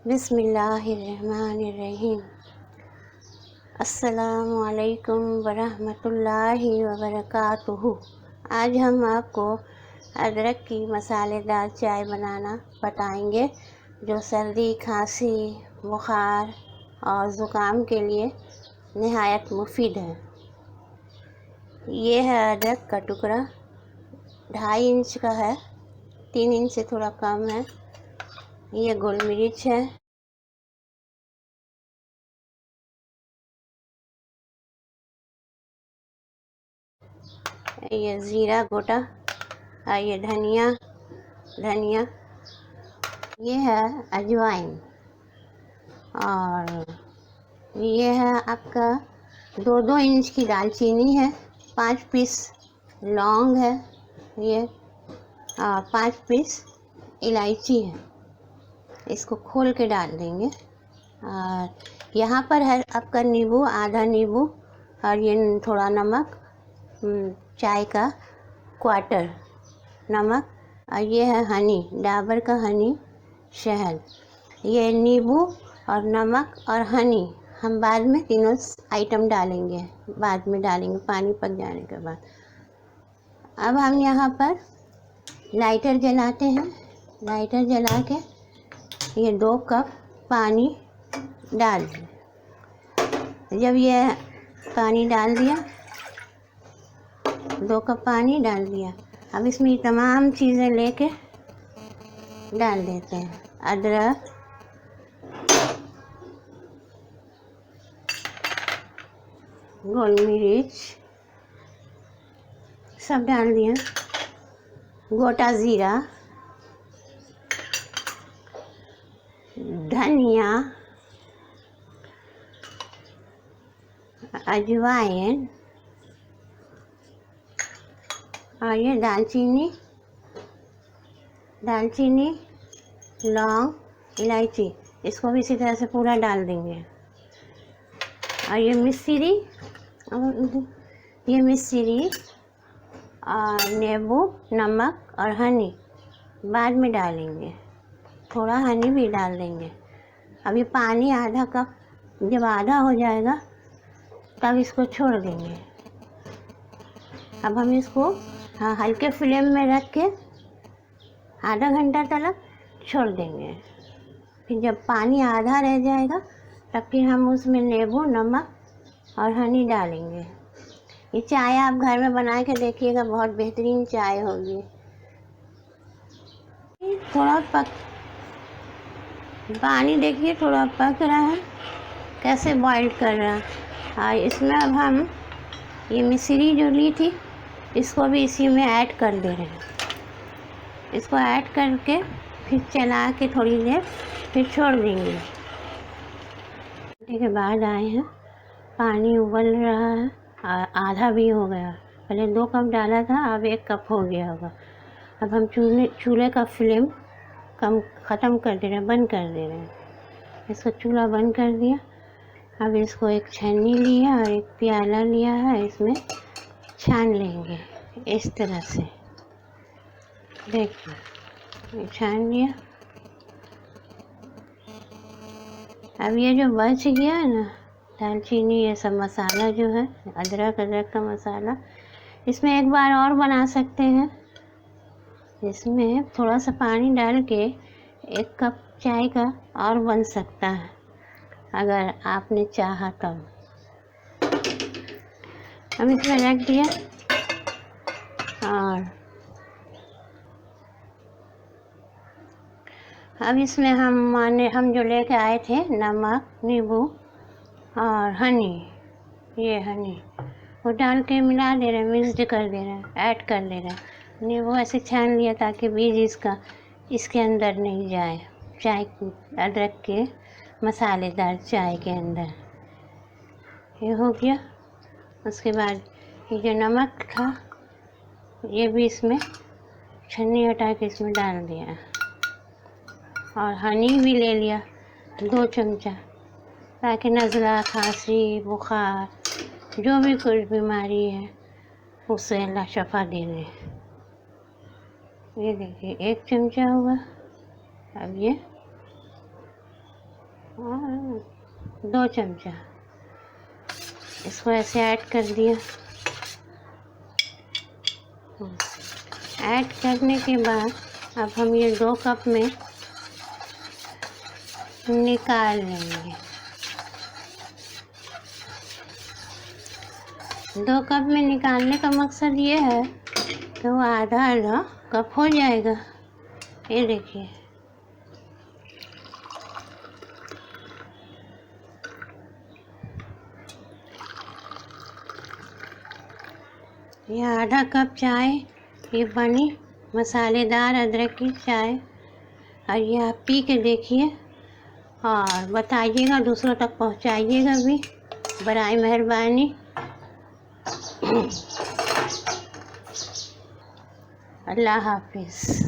बिस्मिल्लाहिर्रहमानिर्रहीम। अस्सलामु अलैकुम वरहमतुल्लाहि वबरकातुहू। आज हम आपको अदरक की मसालेदार चाय बनाना बताएंगे, जो सर्दी, खांसी, बुखार और ज़ुकाम के लिए निहायत मुफीद है। ये है अदरक का टुकड़ा, 2.5 इंच का है, 3 इंच से थोड़ा कम है। ये गोल मिर्च है, ये ज़ीरा गोटा, ये धनिया, ये है अजवाइन, और ये है आपका 2-2 इंच की दालचीनी है, 5 पीस लौंग है, ये 5 पीस इलायची है। इसको खोल के डाल देंगे। और यहाँ पर है आपका नींबू, आधा नींबू, और ये थोड़ा नमक, चाय का क्वार्टर नमक, और ये है हनी, डाबर का हनी, शहद। ये नींबू और नमक और हनी हम बाद में तीनों आइटम डालेंगे, बाद में डालेंगे पानी पक जाने के बाद। अब हम यहाँ पर लाइटर जलाते हैं। लाइटर जला के ये 2 कप पानी डाल दें। जब ये पानी डाल दिया, 2 कप पानी डाल दिया, अब इसमें तमाम चीज़ें लेके डाल देते हैं। अदरक, गोल मिर्च सब डाल दिया, गोटा ज़ीरा, धनिया, अजवाइन, और ये दालचीनी, लौंग, इलायची, इसको भी इसी तरह से पूरा डाल देंगे। और ये मिश्री और नींबू, नमक और हनी बाद में डालेंगे, थोड़ा हनी भी डाल देंगे। अभी पानी आधा कप जब आधा हो जाएगा तब इसको छोड़ देंगे। अब हम इसको हल्के फ्लेम में रख के आधा घंटा तक छोड़ देंगे। फिर जब पानी आधा रह जाएगा तब फिर हम उसमें नींबू, नमक और हनी डालेंगे। ये चाय आप घर में बना के देखिएगा, बहुत बेहतरीन चाय होगी। थोड़ा पानी देखिए थोड़ा पक रहा है, कैसे बॉईल कर रहा है। और इसमें अब हम ये मिश्री जो ली थी इसको भी इसी में ऐड कर दे रहे हैं। इसको ऐड करके फिर चला के थोड़ी देर फिर छोड़ देंगे। घंटे के बाद आए हैं, पानी उबल रहा है, आधा भी हो गया। पहले 2 कप डाला था, अब 1 कप हो गया होगा। अब हम चूल्हे का फ्लेम ख़त्म कर दे रहे हैं, बंद कर दे रहे हैं। इसको चूल्हा बंद कर दिया। अब इसको एक छन्नी लिया और एक प्याला लिया है, इसमें छान लेंगे इस तरह से। देखिए छान लिया। अब ये जो बच गया है ना, दालचीनी, ये सब मसाला जो है, अदरक का मसाला, इसमें एक बार और बना सकते हैं। इसमें थोड़ा सा पानी डाल के 1 कप चाय का और बन सकता है, अगर आपने चाहा तब। हम इसमें रख दिया। और अब इसमें हम जो लेके आए थे नमक, नींबू और हनी, ये हनी वो डाल के मिला दे रहे हैं, मिक्स कर दे रहे हैं, ऐड कर दे रहे हैं। नींबू ऐसे छान लिया ताकि बीज इसके अंदर नहीं जाए, चाय अदरक के मसालेदार चाय के अंदर। ये हो गया। उसके बाद ये जो नमक था ये भी इसमें छन्नी हटा के इसमें डाल दिया, और हनी भी ले लिया 2 चमचा, ताकि नज़ला, खांसी, बुखार, जो भी कोई बीमारी है उससे अल्लाह शफा दे दे। ये देखिए 1 चमचा हुआ। अब ये और 2 चमचा इसको ऐसे ऐड कर दिया। ऐड करने के बाद अब हम ये 2 कप में निकाल लेंगे। 2 कप में निकालने का मकसद ये है कि वो आधा आधा कप हो जाएगा। ये देखिए, ये आधा कप चाय ये बनी मसालेदार अदरक की चाय। और ये आप पी के देखिए और बताइएगा, दूसरों तक पहुंचाइएगा भी, बराए मेहरबानी। अल्लाह हाफिज़।